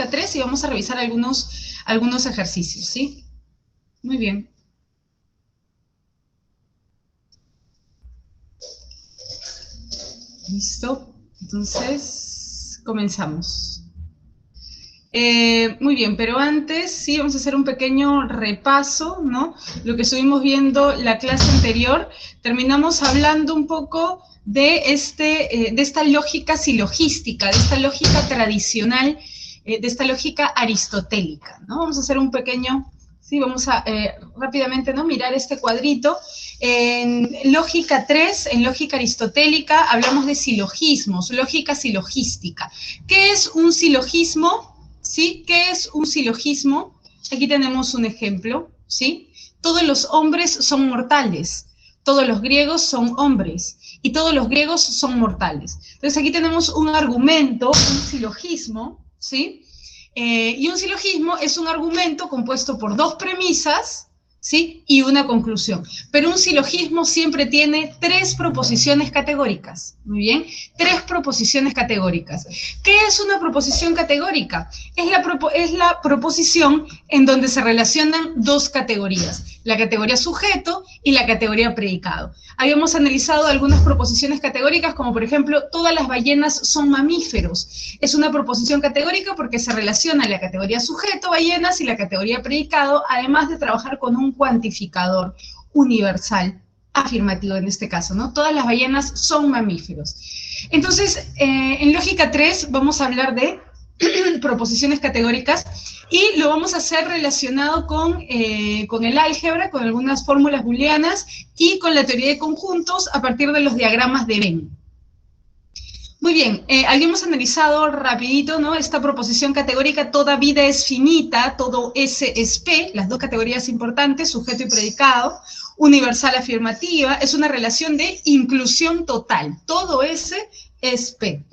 lógica 3 y vamos a revisar algunos ejercicios, ¿sí? Muy bien. Listo. Entonces, comenzamos. Muy bien, pero antes sí vamos a hacer un pequeño repaso, ¿no? Lo que estuvimos viendo la clase anterior, terminamos hablando un poco de esta lógica silogística, de esta lógica tradicional, de esta lógica aristotélica, ¿no? Vamos a hacer un pequeño, sí, vamos a rápidamente, ¿no? Mirar este cuadrito. En lógica 3, en lógica aristotélica, hablamos de silogismos, lógica silogística. ¿Qué es un silogismo? ¿Sí? ¿Qué es un silogismo? Aquí tenemos un ejemplo, ¿sí? Todos los hombres son mortales, todos los griegos son hombres y todos los griegos son mortales. Entonces aquí tenemos un argumento, un silogismo, ¿sí? Y un silogismo es un argumento compuesto por dos premisas, ¿sí? Y una conclusión. Pero un silogismo siempre tiene tres proposiciones categóricas. Muy bien, tres proposiciones categóricas. ¿Qué es una proposición categórica? Es la proposición en donde se relacionan dos categorías, la categoría sujeto y la categoría predicado. Habíamos analizado algunas proposiciones categóricas, como por ejemplo, todas las ballenas son mamíferos. Es una proposición categórica porque se relaciona la categoría sujeto, ballenas, y la categoría predicado, además de trabajar con un cuantificador universal, afirmativo en este caso, ¿no? Todas las ballenas son mamíferos. Entonces, en lógica 3 vamos a hablar de proposiciones categóricas y lo vamos a hacer relacionado con el álgebra, con algunas fórmulas booleanas y con la teoría de conjuntos a partir de los diagramas de Venn. Muy bien, habíamos analizado rapidito, ¿no? Esta proposición categórica, toda vida es finita, todo S es P, las dos categorías importantes, sujeto y predicado, universal afirmativa, es una relación de inclusión total, todo S es P.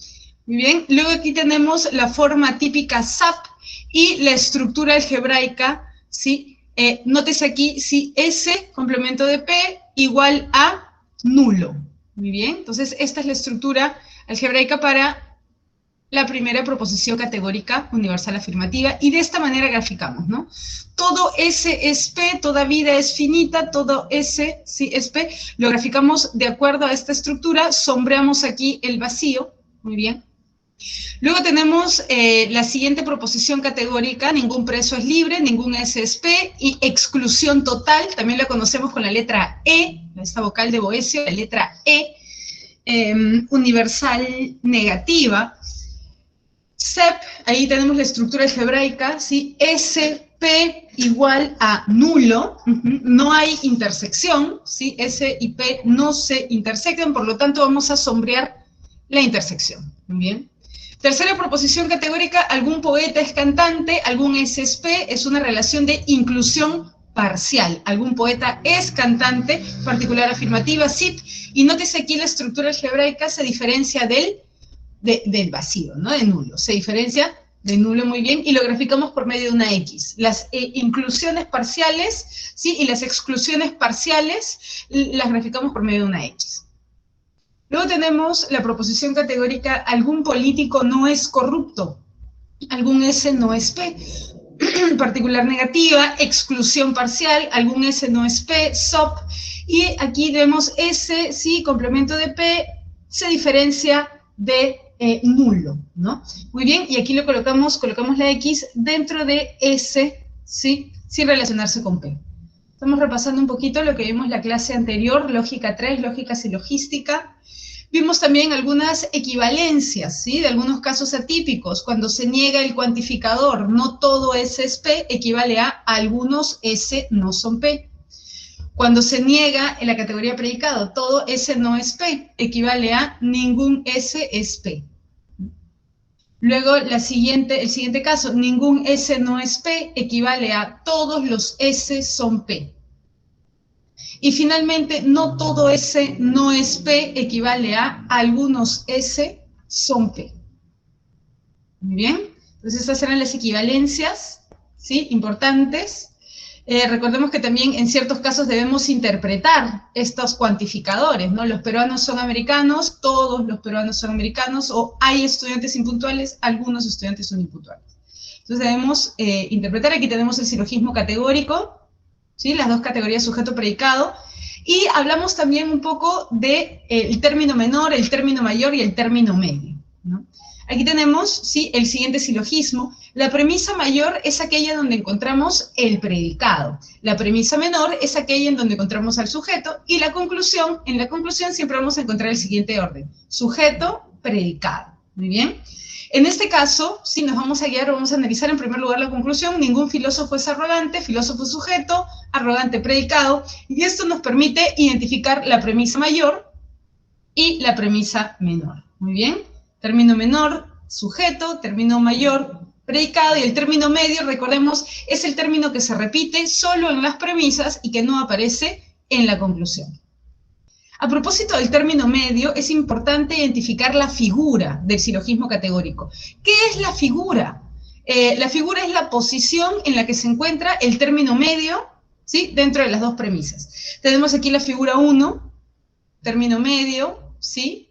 Muy bien, luego aquí tenemos la forma típica SAP y la estructura algebraica, ¿sí? Nótese aquí, si S, complemento de P, igual a nulo. Muy bien, entonces esta es la estructura algebraica para la primera proposición categórica universal afirmativa, y de esta manera graficamos, ¿no? Todo S es P, toda vida es finita, todo S sí es P, lo graficamos de acuerdo a esta estructura, sombreamos aquí el vacío, muy bien. Luego tenemos la siguiente proposición categórica, ningún preso es libre, ningún S es P, y exclusión total, también la conocemos con la letra E, esta vocal de Boecio, la letra E, universal negativa. SEP, ahí tenemos la estructura algebraica, ¿sí? SP igual a nulo, no hay intersección, ¿sí? S y P no se intersectan, por lo tanto vamos a sombrear la intersección, ¿muy bien? Tercera proposición categórica, algún poeta es cantante, algún S es P, es una relación de inclusión parcial. Algún poeta es cantante, particular afirmativa, SIP, y nótese aquí la estructura algebraica se diferencia del vacío, ¿no? De nulo. Se diferencia de nulo muy bien y lo graficamos por medio de una X. Las inclusiones parciales, ¿sí? Y las exclusiones parciales las graficamos por medio de una X. Luego tenemos la proposición categórica, algún político no es corrupto, algún S no es P. Particular negativa, exclusión parcial, algún S no es P, SOP, y aquí vemos S, sí, complemento de P, se diferencia de nulo, ¿no? Muy bien, y aquí lo colocamos la X dentro de S, sí, sin relacionarse con P. Estamos repasando un poquito lo que vimos en la clase anterior, lógica 3, lógica silogística. Vimos también algunas equivalencias, ¿sí? De algunos casos atípicos. Cuando se niega el cuantificador, no todo S es P, equivale a algunos S no son P. Cuando se niega en la categoría predicado, todo S no es P, equivale a ningún S es P. Luego, el siguiente caso, ningún S no es P, equivale a todos los S son P. Y finalmente, no todo S no es P, equivale a algunos S son P. Muy bien, entonces estas eran las equivalencias, ¿sí? Importantes. Recordemos que también en ciertos casos debemos interpretar estos cuantificadores, ¿no? Los peruanos son americanos, todos los peruanos son americanos, o hay estudiantes impuntuales, algunos estudiantes son impuntuales. Entonces debemos interpretar, aquí tenemos el silogismo categórico, ¿sí? Las dos categorías sujeto-predicado, y hablamos también un poco del término menor, el término mayor y el término medio, ¿no? Aquí tenemos, ¿sí?, el siguiente silogismo. La premisa mayor es aquella donde encontramos el predicado. La premisa menor es aquella en donde encontramos al sujeto. Y la conclusión, en la conclusión siempre vamos a encontrar el siguiente orden. Sujeto, predicado. Muy bien. En este caso, sí, nos vamos a guiar, vamos a analizar en primer lugar la conclusión. Ningún filósofo es arrogante, filósofo sujeto, arrogante predicado. Y esto nos permite identificar la premisa mayor y la premisa menor. Muy bien. Término menor, sujeto, término mayor, predicado, y el término medio, recordemos, es el término que se repite solo en las premisas y que no aparece en la conclusión. A propósito del término medio, es importante identificar la figura del silogismo categórico. ¿Qué es la figura? La figura es la posición en la que se encuentra el término medio, ¿sí?, dentro de las dos premisas. Tenemos aquí la figura 1, término medio, ¿sí?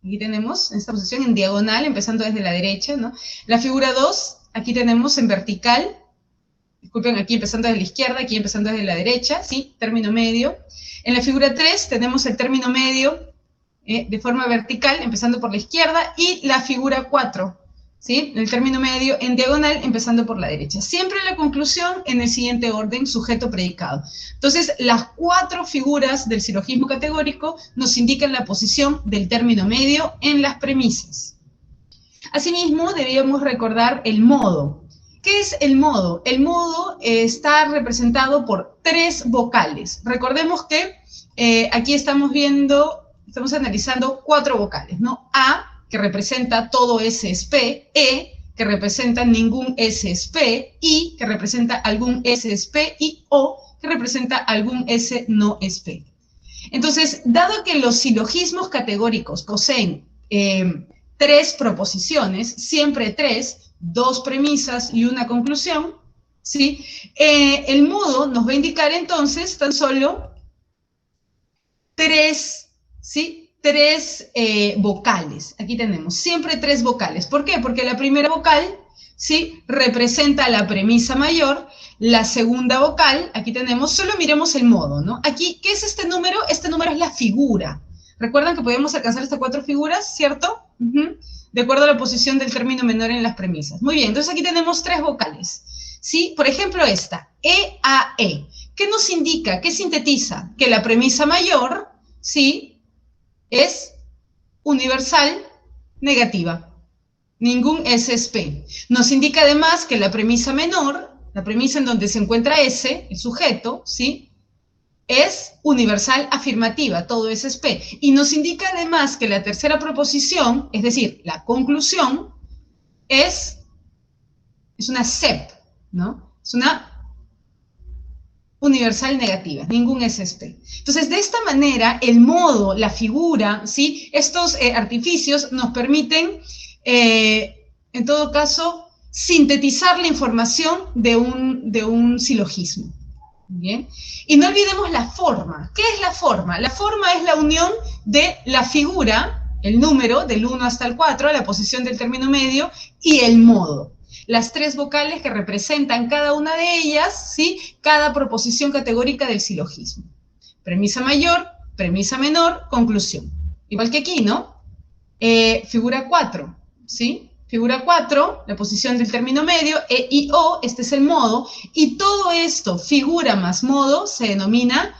Aquí tenemos en esta posición en diagonal, empezando desde la derecha, ¿no? La figura 2, aquí tenemos en vertical, disculpen, aquí empezando desde la izquierda, aquí empezando desde la derecha, ¿sí? Término medio. En la figura 3 tenemos el término medio de forma vertical, empezando por la izquierda, y la figura 4, ¿sí?, el término medio en diagonal, empezando por la derecha. Siempre la conclusión en el siguiente orden, sujeto-predicado. Entonces, las 4 figuras del silogismo categórico nos indican la posición del término medio en las premisas. Asimismo, debíamos recordar el modo. ¿Qué es el modo? El modo está representado por 3 vocales. Recordemos que aquí estamos analizando 4 vocales, ¿no? A, que representa todo S es P, E, que representa ningún S es P, I, que representa algún S es P, y O, que representa algún S no es P. Entonces, dado que los silogismos categóricos poseen 3 proposiciones, siempre 3, 2 premisas y una conclusión, ¿sí?, el modo nos va a indicar entonces tan solo 3, ¿sí?, 3 vocales. Aquí tenemos siempre 3 vocales. ¿Por qué? Porque la primera vocal, ¿sí?, representa la premisa mayor. La segunda vocal, aquí tenemos, solo miremos el modo, ¿no? Aquí, ¿qué es este número? Este número es la figura. ¿Recuerdan que podemos alcanzar estas 4 figuras, cierto? De acuerdo a la posición del término menor en las premisas. Muy bien, entonces aquí tenemos 3 vocales, ¿sí? Por ejemplo, esta, E, A, E. ¿Qué nos indica? ¿Qué sintetiza? Que la premisa mayor, ¿sí?, es universal negativa. Ningún S es P. Nos indica además que la premisa menor, la premisa en donde se encuentra S, el sujeto, ¿sí?, es universal afirmativa, todo S es P. Y nos indica además que la tercera proposición, es decir, la conclusión, es una CEP, ¿no? Es una universal negativa, ningún S es P. Entonces, de esta manera, el modo, la figura, ¿sí?, estos artificios nos permiten, en todo caso, sintetizar la información de un silogismo. ¿Bien? Y no olvidemos la forma. ¿Qué es la forma? La forma es la unión de la figura, el número, del 1 hasta el 4, la posición del término medio, y el modo. Las 3 vocales que representan cada una de ellas, ¿sí?, cada proposición categórica del silogismo. Premisa mayor, premisa menor, conclusión. Igual que aquí, ¿no? Figura 4, ¿sí? Figura 4, la posición del término medio, E, I, O, este es el modo, y todo esto, figura más modo, se denomina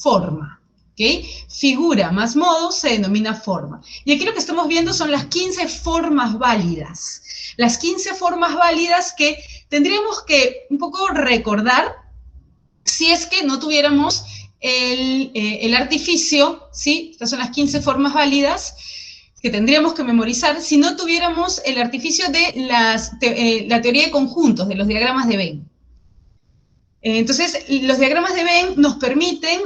forma, ¿ok? Figura más modo se denomina forma. Y aquí lo que estamos viendo son las 15 formas válidas. Las 15 formas válidas que tendríamos que un poco recordar si es que no tuviéramos el artificio, ¿sí? Estas son las 15 formas válidas que tendríamos que memorizar si no tuviéramos el artificio de la teoría de conjuntos, de los diagramas de Venn. Entonces, los diagramas de Venn nos permiten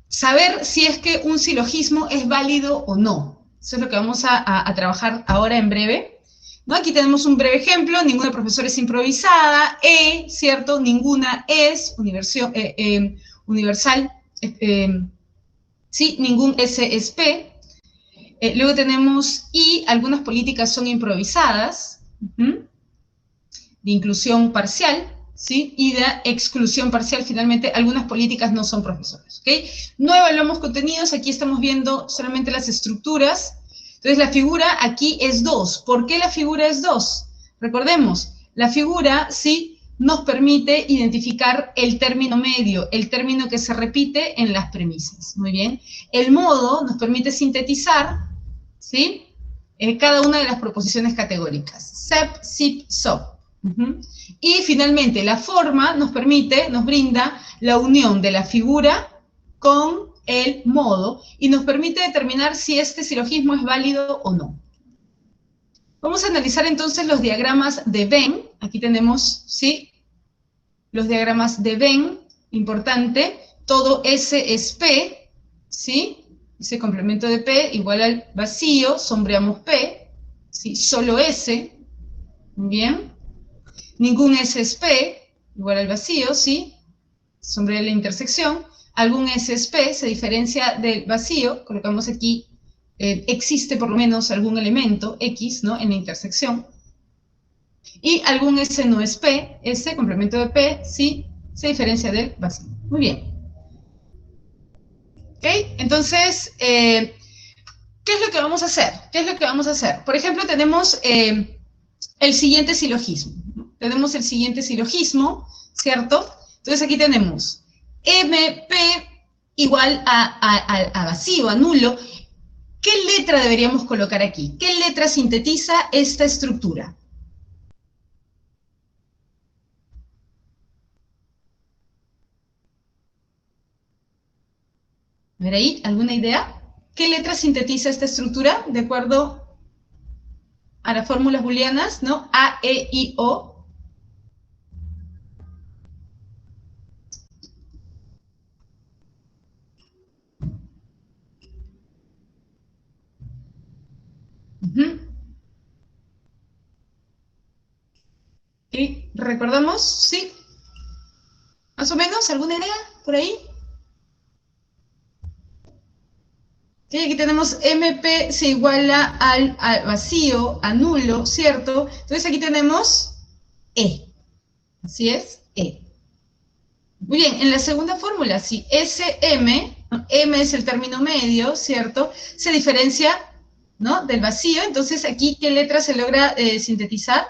saber si es que un silogismo es válido o no. Eso es lo que vamos a trabajar ahora en breve, ¿no? Aquí tenemos un breve ejemplo: ninguna profesora es improvisada, ¿cierto? Ninguna es universal, ¿sí? Ningún S es P. Luego tenemos I, algunas políticas son improvisadas, de inclusión parcial, ¿sí? Y de exclusión parcial. Finalmente, algunas políticas no son profesores, ¿ok? No evaluamos contenidos, aquí estamos viendo solamente las estructuras. Entonces, la figura aquí es 2. ¿Por qué la figura es 2? Recordemos, la figura, ¿sí?, nos permite identificar el término medio, el término que se repite en las premisas. Muy bien. El modo nos permite sintetizar, ¿sí?, cada una de las proposiciones categóricas. SEP, SIP, SOP. Y finalmente, la forma nos brinda la unión de la figura con el modo y nos permite determinar si este silogismo es válido o no. Vamos a analizar entonces los diagramas de Venn. Aquí tenemos, ¿sí?, los diagramas de Venn, importante. Todo S es P, ¿sí? Ese complemento de P igual al vacío, sombreamos P, ¿sí? Solo S, bien. Ningún S es P, igual al vacío, ¿sí? Sombrea la intersección. Algún S es P, se diferencia del vacío, colocamos aquí, existe por lo menos algún elemento, X, ¿no?, en la intersección. Y algún S no es P, S, complemento de P, sí, se diferencia del vacío. Muy bien. ¿Ok? Entonces, ¿qué es lo que vamos a hacer? ¿Qué es lo que vamos a hacer? Por ejemplo, tenemos el siguiente silogismo. Tenemos el siguiente silogismo, ¿cierto? Entonces aquí tenemos MP igual a vacío, a nulo. ¿Qué letra deberíamos colocar aquí? ¿Qué letra sintetiza esta estructura? A ver ahí, ¿alguna idea? ¿Qué letra sintetiza esta estructura? De acuerdo a las fórmulas booleanas, ¿no? A, E, I, O. ¿Y recordamos? ¿Sí? ¿Más o menos? ¿Alguna idea por ahí? Sí, aquí tenemos MP se iguala al vacío, a nulo, ¿cierto? Entonces aquí tenemos E. Así es, E. Muy bien, en la segunda fórmula, si SM, M es el término medio, ¿cierto? Se diferencia, ¿no?, del vacío. Entonces aquí, ¿qué letra se logra sintetizar?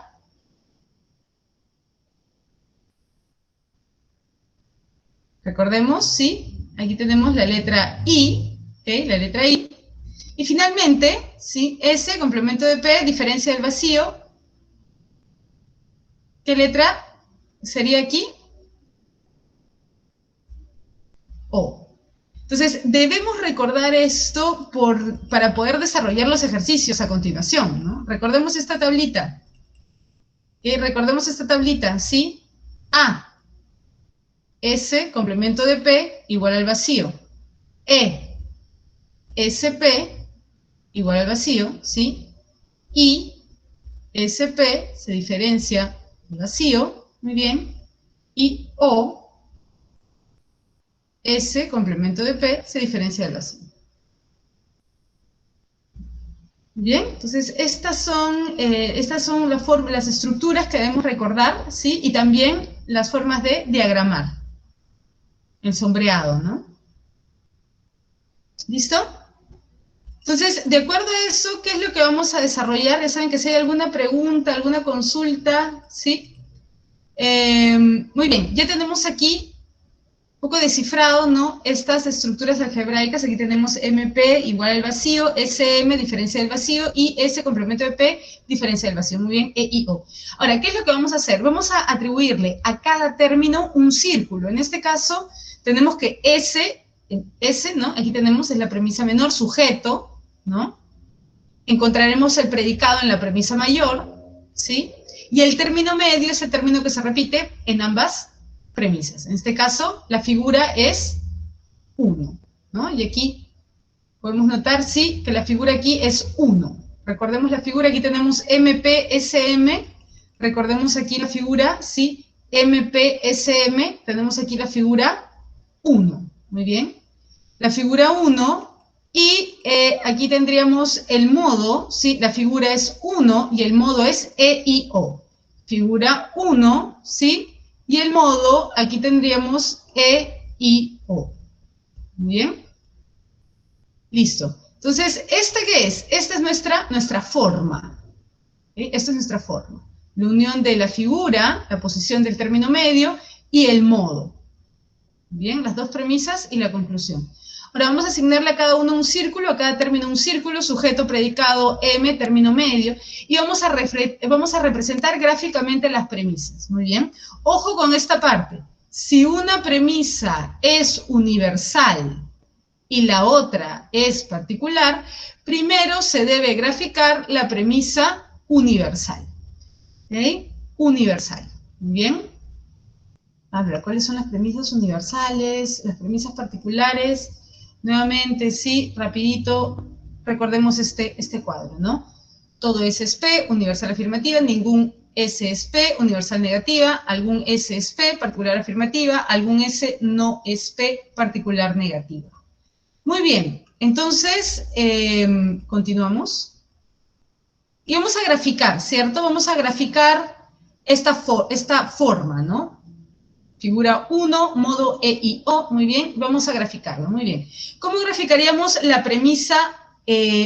Recordemos, ¿sí? Aquí tenemos la letra I, ¿ok? La letra I. Y finalmente, ¿sí?, S, complemento de P, diferencia del vacío. ¿Qué letra sería aquí? O. Entonces, debemos recordar esto para poder desarrollar los ejercicios a continuación, ¿no? Recordemos esta tablita. Recordemos esta tablita, ¿sí? A, S, complemento de P, igual al vacío. E, SP, igual al vacío, ¿sí? Y, SP, se diferencia del vacío, muy bien. Y O, S, complemento de P, se diferencia del vacío. Bien, entonces estas son las estructuras que debemos recordar, ¿sí? Y también las formas de diagramar, el sombreado, ¿no? ¿Listo? Entonces, de acuerdo a eso, ¿qué es lo que vamos a desarrollar? Ya saben que si hay alguna pregunta, alguna consulta, ¿sí? Muy bien, ya tenemos aquí un poco descifrado, ¿no?, estas estructuras algebraicas. Aquí tenemos MP igual al vacío, SM, diferencia del vacío, y S, complemento de P, diferencia del vacío. Muy bien, E, I, O. Ahora, ¿qué es lo que vamos a hacer? Vamos a atribuirle a cada término un círculo. En este caso, tenemos que S, ¿no? Aquí tenemos, es la premisa menor, sujeto, ¿no? Encontraremos el predicado en la premisa mayor, ¿sí? Y el término medio es el término que se repite en ambas premisas. En este caso, la figura es 1, ¿no? Y aquí podemos notar, sí, que la figura aquí es 1. Recordemos la figura, aquí tenemos MP-SM, recordemos aquí la figura, sí, MP-SM, tenemos aquí la figura 1, muy bien. La figura 1 Y aquí tendríamos el modo, ¿sí? La figura es 1 y el modo es E, I, O. Figura 1, ¿sí? Y el modo, aquí tendríamos E, I, O. Muy bien. Listo. Entonces, ¿esta qué es? Esta es nuestra forma. ¿Sí? Esta es nuestra forma. La unión de la figura, la posición del término medio y el modo. Bien, las dos premisas y la conclusión. Ahora vamos a asignarle a cada uno un círculo, a cada término un círculo, sujeto, predicado, M, término medio, y vamos a representar gráficamente las premisas. Muy bien. Ojo con esta parte. Si una premisa es universal y la otra es particular, primero se debe graficar la premisa universal. ¿Ok? Universal. Muy bien. Habla, ¿cuáles son las premisas universales, las premisas particulares? Nuevamente, sí, rapidito, recordemos este cuadro, ¿no? Todo S es P, universal afirmativa, ningún S es P, universal negativa, algún S es P, particular afirmativa, algún S no es P, particular negativa. Muy bien, entonces, continuamos. Y vamos a graficar, ¿cierto? Vamos a graficar esta forma, ¿no? Figura 1, modo E, I, O, muy bien, vamos a graficarlo, muy bien. ¿Cómo graficaríamos la premisa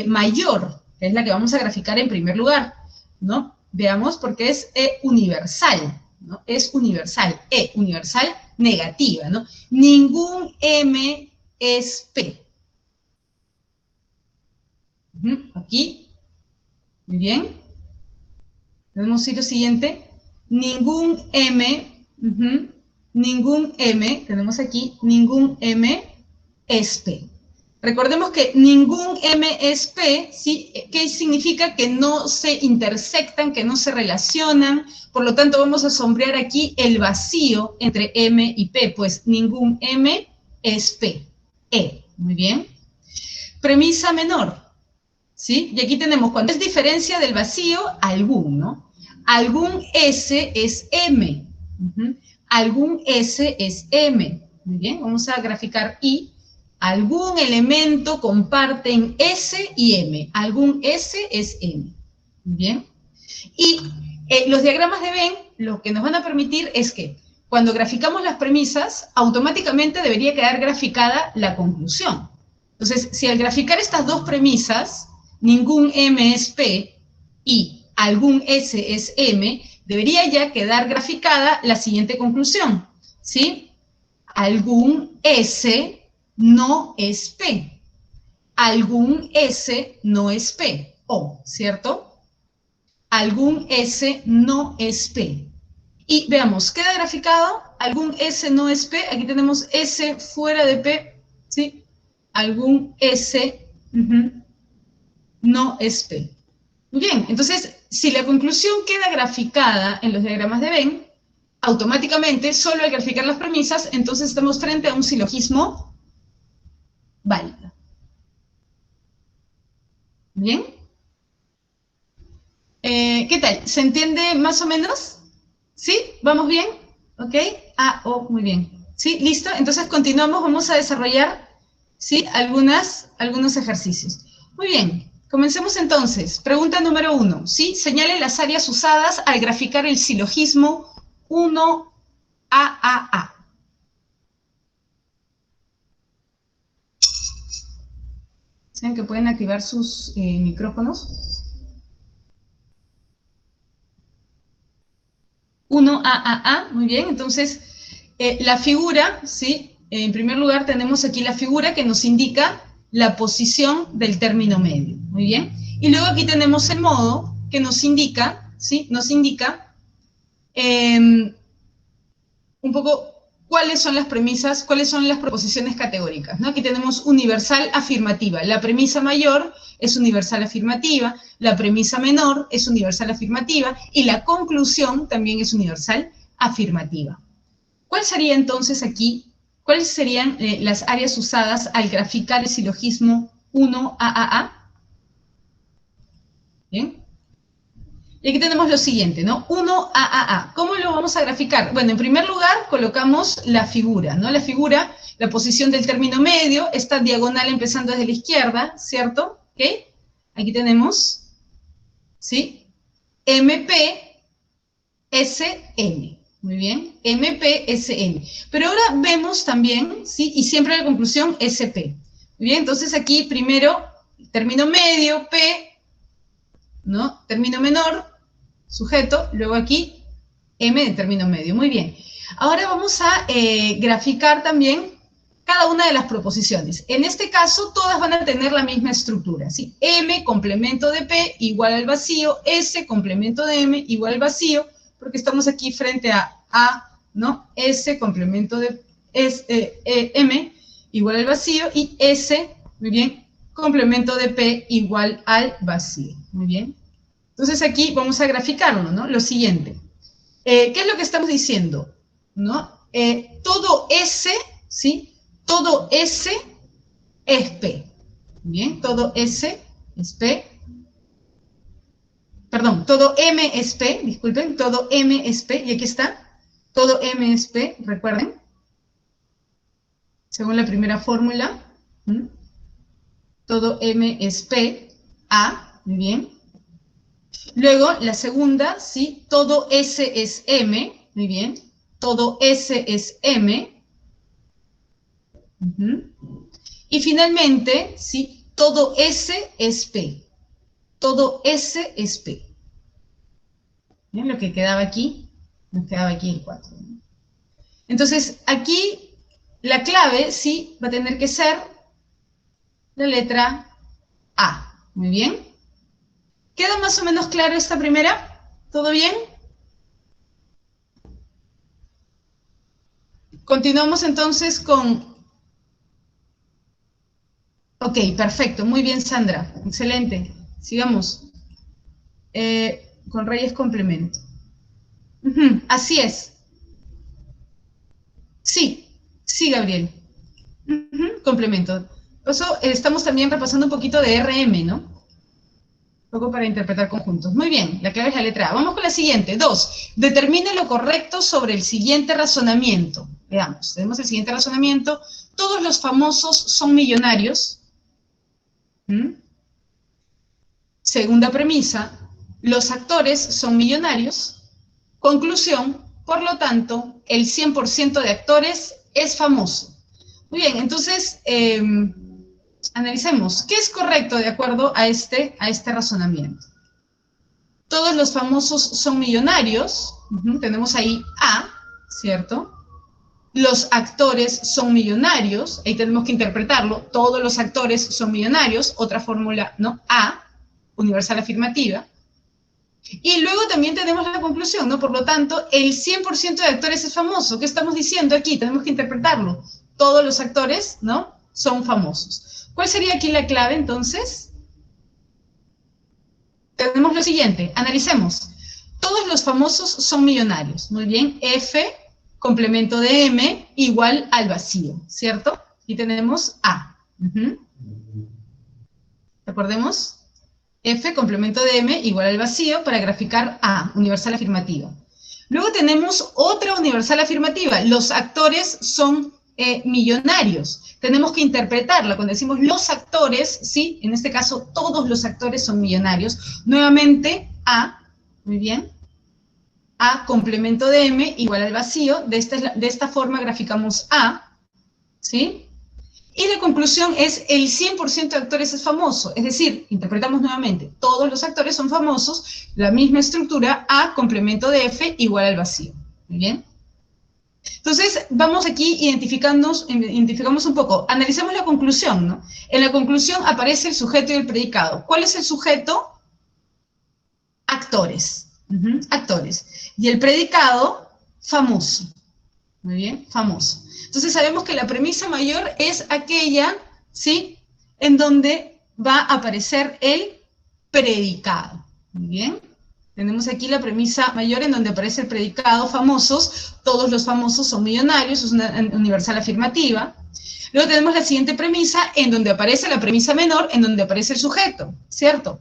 mayor? Que es la que vamos a graficar en primer lugar, ¿no? Veamos, porque es E universal, ¿no? Es universal, E universal negativa, ¿no? Ningún M es P. Aquí, muy bien. Tenemos lo siguiente, ningún M, ningún M, tenemos aquí, ningún M es P. Recordemos que ningún M es P, ¿sí? ¿Qué significa? Que no se intersectan, que no se relacionan, por lo tanto vamos a sombrear aquí el vacío entre M y P, pues ningún M es P. E, muy bien. Premisa menor, ¿sí? Y aquí tenemos, cuando es diferencia del vacío, algún, ¿no? Algún S es M. Algún S es M. Muy bien, vamos a graficar I. Algún elemento comparten S y M. Algún S es M. Muy bien. Y los diagramas de Venn lo que nos van a permitir es que cuando graficamos las premisas, automáticamente debería quedar graficada la conclusión. Entonces, si al graficar estas dos premisas, ningún M es P y algún S es M, debería ya quedar graficada la siguiente conclusión, ¿sí? Algún S no es P. Algún S no es P. O, ¿cierto? Algún S no es P. Y veamos, queda graficado, algún S no es P, aquí tenemos S fuera de P, ¿sí? Algún S no es P. Muy bien, entonces, si la conclusión queda graficada en los diagramas de Venn, automáticamente, solo al graficar las premisas, entonces estamos frente a un silogismo válido. ¿Bien? ¿Qué tal? ¿Se entiende más o menos? ¿Sí? ¿Vamos bien? ¿Ok? Ah, oh, muy bien. ¿Sí? ¿Listo? Entonces continuamos, vamos a desarrollar, ¿sí? Algunos ejercicios. Muy bien, comencemos entonces. Pregunta número 1, ¿sí? Señale las áreas usadas al graficar el silogismo 1AAA. ¿Saben que pueden activar sus micrófonos? 1AAA, muy bien. Entonces, la figura, ¿sí? En primer lugar tenemos aquí la figura que nos indica la posición del término medio, muy bien. Y luego aquí tenemos el modo que nos indica, ¿sí? Nos indica un poco cuáles son las premisas, cuáles son las proposiciones categóricas, ¿no? Aquí tenemos universal afirmativa. La premisa mayor es universal afirmativa, la premisa menor es universal afirmativa y la conclusión también es universal afirmativa. ¿Cuál sería entonces aquí, cuáles serían las áreas usadas al graficar el silogismo 1AAA? Bien. Y aquí tenemos lo siguiente, ¿no? 1AAA. ¿Cómo lo vamos a graficar? Bueno, en primer lugar, colocamos la figura, ¿no? La figura, la posición del término medio, esta diagonal empezando desde la izquierda, ¿cierto? ¿Ok? Aquí tenemos, ¿sí? MPSM. Muy bien, MPSM. Pero ahora vemos también, ¿sí? Y siempre la conclusión SP. Muy bien, entonces aquí primero, término medio, P, ¿no? Término menor, sujeto, luego aquí M de término medio. Muy bien. Ahora vamos a graficar también cada una de las proposiciones. En este caso, todas van a tener la misma estructura, ¿sí? M, complemento de P, igual al vacío, S, complemento de M, igual al vacío, porque estamos aquí frente a A, ¿no? S, complemento de M, igual al vacío, y S, muy bien, complemento de P, igual al vacío. Muy bien. Entonces aquí vamos a graficarlo, ¿no? Lo siguiente. ¿Qué es lo que estamos diciendo? ¿No? Todo S, ¿sí? Todo S es P. Bien, todo S es P. Perdón, todo M es P, disculpen, todo M es P, y aquí está. Todo M es P, recuerden. Según la primera fórmula. Todo M es P, A, muy bien. Luego, la segunda, ¿sí? Todo S es M, muy bien. Todo S es M. Y finalmente, ¿sí? Todo S es P. Todo S es P. ¿Bien? Lo que quedaba aquí, nos quedaba aquí el 4. Entonces, aquí la clave, ¿sí? Va a tener que ser la letra A. Muy bien. ¿Queda más o menos claro esta primera? ¿Todo bien? Continuamos entonces con... Ok, perfecto, muy bien, Sandra, excelente. Sigamos. Con Reyes complemento. Así es. Sí, sí, Gabriel. Complemento. Por eso estamos también repasando un poquito de RM, ¿no? Un poco para interpretar conjuntos. Muy bien, la clave es la letra A. Vamos con la siguiente. 2. Determine lo correcto sobre el siguiente razonamiento. Veamos, tenemos el siguiente razonamiento. Todos los famosos son millonarios. Segunda premisa, los actores son millonarios. Conclusión, por lo tanto, el 100% de actores es famoso. Muy bien, entonces, analicemos. ¿Qué es correcto de acuerdo a este razonamiento? Todos los famosos son millonarios. Tenemos ahí A, ¿cierto? Los actores son millonarios. Ahí tenemos que interpretarlo. Todos los actores son millonarios. Otra fórmula, ¿no? A, universal afirmativa. Y luego también tenemos la conclusión, ¿no? Por lo tanto, el 100% de actores es famoso. ¿Qué estamos diciendo aquí? Tenemos que interpretarlo. Todos los actores, ¿no? Son famosos. ¿Cuál sería aquí la clave, entonces? Tenemos lo siguiente. Analicemos. Todos los famosos son millonarios. Muy bien. F, complemento de M, igual al vacío, ¿cierto? Y tenemos A. ¿Recordemos? F, complemento de M, igual al vacío, para graficar A, universal afirmativa. Luego tenemos otra universal afirmativa. Los actores son millonarios. Tenemos que interpretarla. Cuando decimos los actores, ¿sí? En este caso, todos los actores son millonarios. Nuevamente, A, muy bien. A, complemento de M, igual al vacío. De esta forma graficamos A, ¿sí? Y la conclusión es el 100% de actores es famoso, es decir, interpretamos nuevamente, todos los actores son famosos, la misma estructura, A, complemento de F, igual al vacío. Muy bien. Entonces, vamos aquí identificamos un poco, analicemos la conclusión, ¿no? En la conclusión aparece el sujeto y el predicado. ¿Cuál es el sujeto? Actores. Actores. Y el predicado, famoso. Muy bien, famoso. Entonces sabemos que la premisa mayor es aquella, ¿sí? En donde va a aparecer el predicado. Muy bien. Tenemos aquí la premisa mayor en donde aparece el predicado famosos. Todos los famosos son millonarios, es una universal afirmativa. Luego tenemos la siguiente premisa en donde aparece la premisa menor, en donde aparece el sujeto, ¿cierto?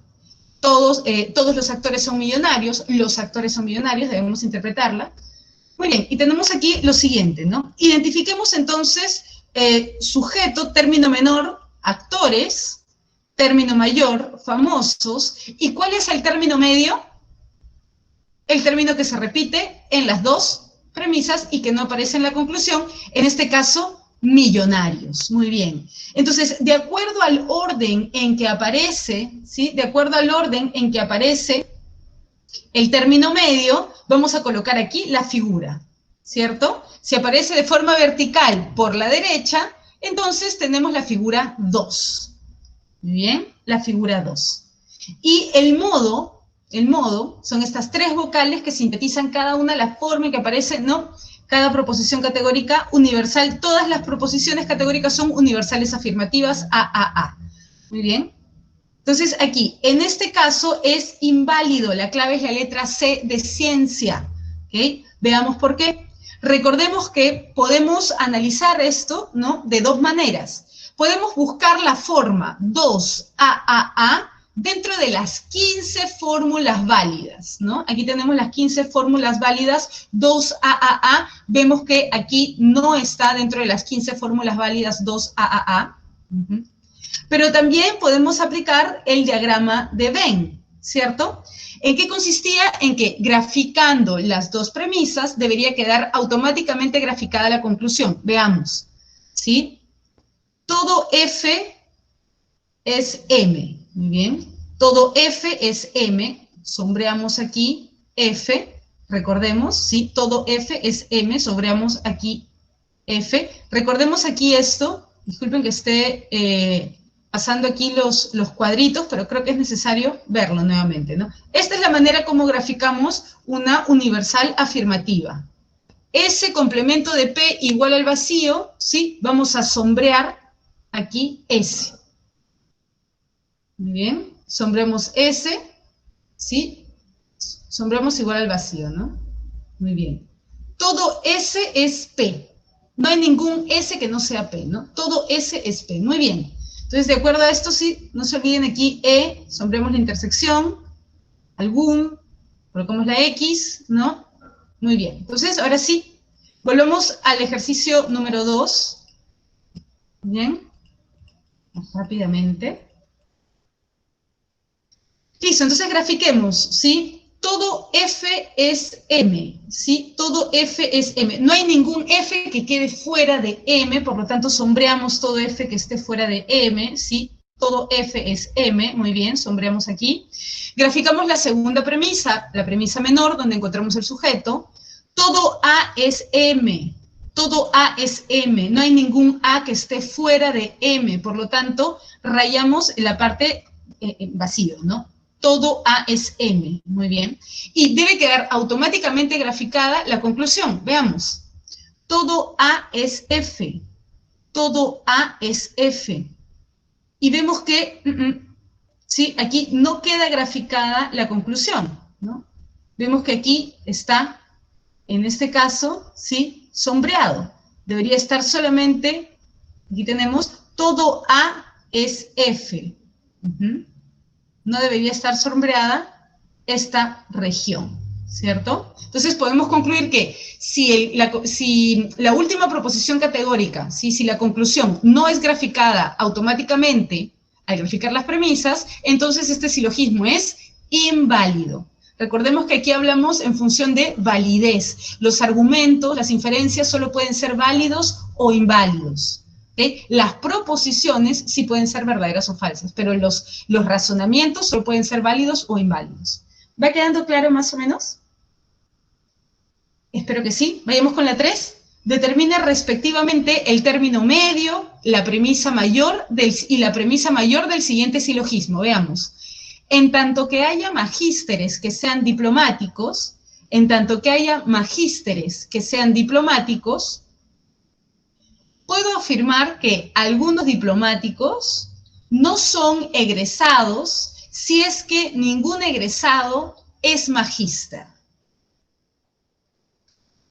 todos los actores son millonarios, debemos interpretarla. Muy bien, y tenemos aquí lo siguiente, ¿no? Identifiquemos entonces sujeto, término menor, actores, término mayor, famosos, ¿y cuál es el término medio? El término que se repite en las dos premisas y que no aparece en la conclusión, en este caso, millonarios. Muy bien. Entonces, de acuerdo al orden en que aparece, ¿sí? De acuerdo al orden en que aparece el término medio, vamos a colocar aquí la figura, ¿cierto? Si aparece de forma vertical por la derecha, entonces tenemos la figura 2. Muy bien, la figura 2. Y el modo son estas tres vocales que sintetizan cada una la forma en que aparece, ¿no? Cada proposición categórica universal. Todas las proposiciones categóricas son universales afirmativas, A. Muy bien. Entonces aquí, en este caso es inválido. La clave es la letra C de ciencia. ¿Okay? Veamos por qué. Recordemos que podemos analizar esto, ¿no? De dos maneras. Podemos buscar la forma 2AAA dentro de las 15 fórmulas válidas, ¿no? Aquí tenemos las 15 fórmulas válidas, 2AAA, vemos que aquí no está dentro de las 15 fórmulas válidas 2AAA. Pero también podemos aplicar el diagrama de Venn, ¿cierto? ¿En qué consistía? En que graficando las dos premisas debería quedar automáticamente graficada la conclusión. Veamos, ¿sí? Todo F es M, muy bien. Todo F es M, sombreamos aquí F, recordemos, ¿sí? Todo F es M, sombreamos aquí F. Recordemos aquí esto, disculpen que esté pasando aquí los cuadritos, pero creo que es necesario verlo nuevamente, ¿no? Esta es la manera como graficamos una universal afirmativa. S complemento de P igual al vacío, ¿sí? Vamos a sombrear aquí S. Muy bien, sombremos S, ¿sí? Sombremos igual al vacío, ¿no? Muy bien. Todo S es P. No hay ningún S que no sea P, ¿no? Todo S es P. Muy bien. Entonces, de acuerdo a esto, sí, no se olviden aquí E, sombremos la intersección, algún, colocamos la X, ¿no? Muy bien. Entonces, ahora sí, volvemos al ejercicio número 2. Bien. Rápidamente. Listo, entonces grafiquemos, ¿sí? Todo F es M, ¿sí? Todo F es M. No hay ningún F que quede fuera de M, por lo tanto sombreamos todo F que esté fuera de M, ¿sí? Todo F es M, muy bien, sombreamos aquí. Graficamos la segunda premisa, la premisa menor, donde encontramos el sujeto. Todo A es M, todo A es M, no hay ningún A que esté fuera de M, por lo tanto, rayamos la parte vacío, ¿no? Todo A es M, muy bien. Y debe quedar automáticamente graficada la conclusión. Veamos. Todo A es F. Todo A es F. Y vemos que, ¿sí? Aquí no queda graficada la conclusión, ¿no? Vemos que aquí está, en este caso, ¿sí? Sombreado. Debería estar solamente, aquí tenemos, todo A es F. No debería estar sombreada esta región, ¿cierto? Entonces podemos concluir que si la última proposición categórica, ¿sí? Si la conclusión no es graficada automáticamente al graficar las premisas, entonces este silogismo es inválido. Recordemos que aquí hablamos en función de validez. Los argumentos, las inferencias solo pueden ser válidos o inválidos. ¿Okay? Las proposiciones sí pueden ser verdaderas o falsas, pero los razonamientos solo pueden ser válidos o inválidos. ¿Va quedando claro más o menos? Espero que sí. Vayamos con la 3. Determina respectivamente el término medio, la premisa mayor y la premisa mayor del siguiente silogismo. Veamos. En tanto que haya magísteres que sean diplomáticos, puedo afirmar que algunos diplomáticos no son egresados si es que ningún egresado es magíster.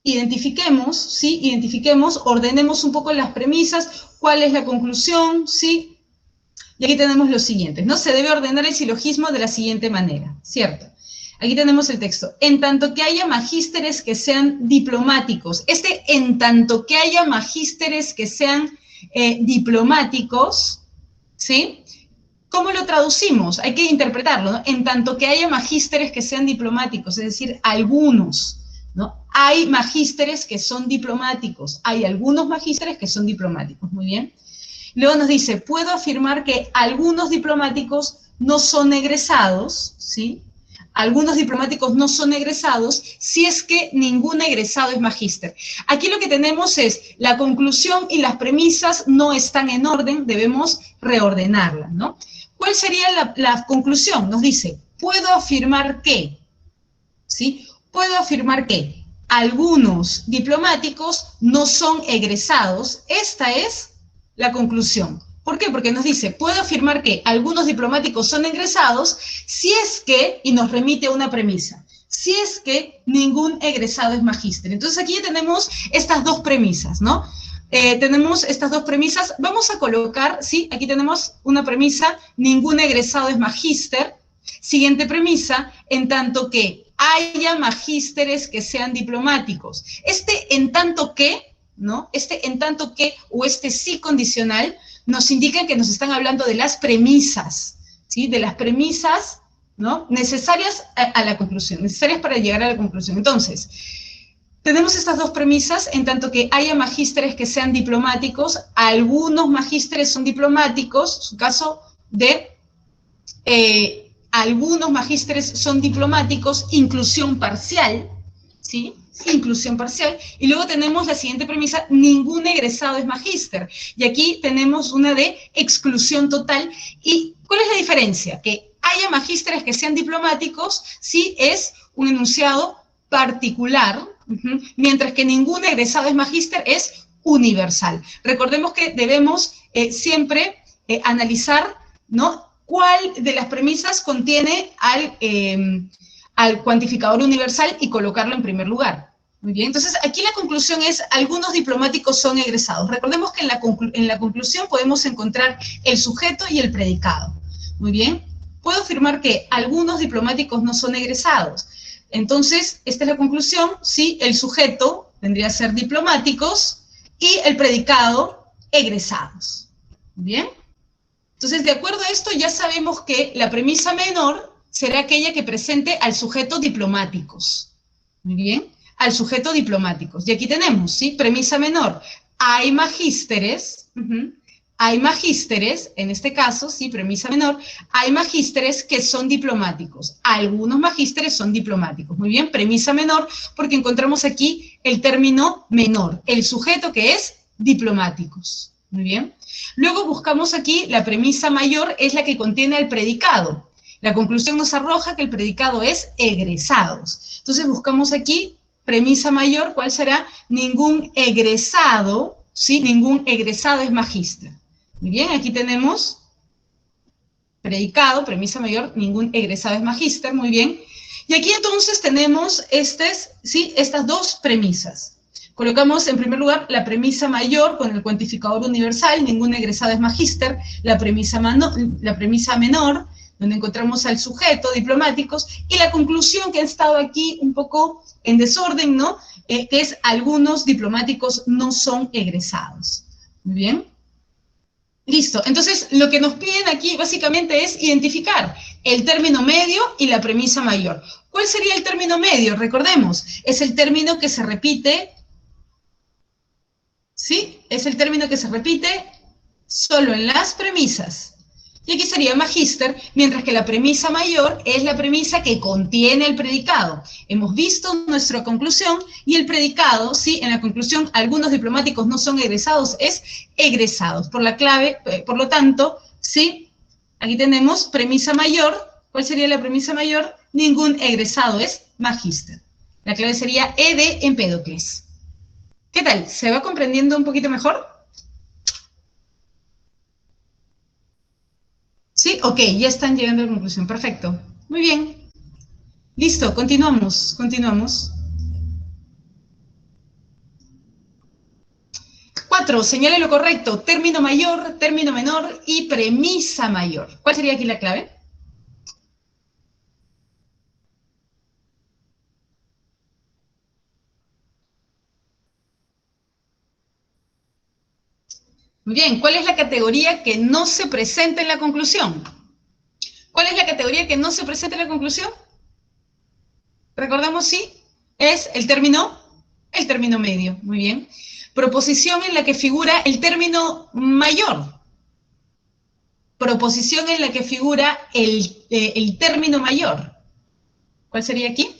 Identifiquemos, ¿sí? Identifiquemos, ordenemos un poco las premisas, cuál es la conclusión, ¿sí? Y aquí tenemos los siguientes, ¿no? Se debe ordenar el silogismo de la siguiente manera, ¿cierto? Aquí tenemos el texto. En tanto que haya magísteres que sean diplomáticos. En tanto que haya magísteres que sean diplomáticos, ¿sí? ¿Cómo lo traducimos? Hay que interpretarlo, ¿no? En tanto que haya magísteres que sean diplomáticos, es decir, algunos, ¿no? Hay magísteres que son diplomáticos. Hay algunos magísteres que son diplomáticos, muy bien. Luego nos dice, puedo afirmar que algunos diplomáticos no son egresados, ¿sí? Algunos diplomáticos no son egresados si es que ningún egresado es magíster. Aquí lo que tenemos es la conclusión y las premisas no están en orden, debemos reordenarlas, ¿no? ¿Cuál sería la conclusión? Nos dice, puedo afirmar que, ¿sí? Puedo afirmar que algunos diplomáticos no son egresados. Esta es la conclusión. ¿Por qué? Porque nos dice, puedo afirmar que algunos diplomáticos son egresados si es que, y nos remite a una premisa, si es que ningún egresado es magíster. Entonces aquí ya tenemos estas dos premisas, ¿no? Tenemos estas dos premisas, vamos a colocar, sí, aquí tenemos una premisa, ningún egresado es magíster. Siguiente premisa, en tanto que haya magísteres que sean diplomáticos. En tanto que, ¿no? En tanto que, o sí condicional, nos indican que nos están hablando de las premisas, ¿sí? De las premisas, ¿no? Necesarias a la conclusión, necesarias para llegar a la conclusión. Entonces, tenemos estas dos premisas, en tanto que haya magísteres que sean diplomáticos, algunos magísteres son diplomáticos, su caso de algunos magísteres son diplomáticos, inclusión parcial, ¿sí? Inclusión parcial. Y luego tenemos la siguiente premisa, ningún egresado es magíster. Y aquí tenemos una de exclusión total. ¿Y cuál es la diferencia? Que haya magísteres que sean diplomáticos, sí es un enunciado particular, mientras que ningún egresado es magíster, es universal. Recordemos que debemos siempre analizar, ¿no?, cuál de las premisas contiene al cuantificador universal y colocarlo en primer lugar. Muy bien, entonces aquí la conclusión es, algunos diplomáticos son egresados. Recordemos que en la conclusión podemos encontrar el sujeto y el predicado. Muy bien, puedo afirmar que algunos diplomáticos no son egresados. Entonces, esta es la conclusión, sí, el sujeto vendría a ser diplomáticos y el predicado egresados. Muy bien. Entonces, de acuerdo a esto, ya sabemos que la premisa menor será aquella que presente al sujeto diplomáticos. Muy bien, al sujeto diplomáticos. Y aquí tenemos, ¿sí? Premisa menor. Hay magísteres, en este caso, sí, premisa menor, hay magísteres que son diplomáticos. Algunos magísteres son diplomáticos. Muy bien, premisa menor, porque encontramos aquí el término menor, el sujeto que es diplomáticos. Muy bien. Luego buscamos aquí la premisa mayor, es la que contiene el predicado. La conclusión nos arroja que el predicado es egresados. Entonces buscamos aquí premisa mayor, ¿cuál será? Ningún egresado, ¿sí? Ningún egresado es magíster. Muy bien, aquí tenemos predicado, premisa mayor, ningún egresado es magíster, muy bien. Y aquí entonces tenemos estas dos premisas. Colocamos en primer lugar la premisa mayor con el cuantificador universal, ningún egresado es magíster, la premisa menor, donde encontramos al sujeto, diplomáticos, y la conclusión que ha estado aquí un poco en desorden, ¿no? Que es algunos diplomáticos no son egresados. Muy bien. Listo. Entonces, lo que nos piden aquí básicamente es identificar el término medio y la premisa mayor. ¿Cuál sería el término medio? Recordemos, es el término que se repite, ¿sí? Es el término que se repite solo en las premisas. Y aquí sería magíster, mientras que la premisa mayor es la premisa que contiene el predicado. Hemos visto nuestra conclusión y el predicado, ¿sí? En la conclusión, algunos diplomáticos no son egresados, es egresados. Por lo tanto, ¿sí? Aquí tenemos premisa mayor. ¿Cuál sería la premisa mayor? Ningún egresado es magíster. La clave sería E de Empédocles. ¿Qué tal? ¿Se va comprendiendo un poquito mejor? ¿Sí? Ok, ya están llegando a la conclusión. Perfecto. Muy bien. Listo, continuamos. 4, señale lo correcto. Término mayor, término menor y premisa mayor. ¿Cuál sería aquí la clave? Muy bien, ¿cuál es la categoría que no se presenta en la conclusión? ¿Cuál es la categoría que no se presenta en la conclusión? Recordamos, sí, es el término medio. Muy bien. Proposición en la que figura el término mayor. Proposición en la que figura el término mayor. ¿Cuál sería aquí?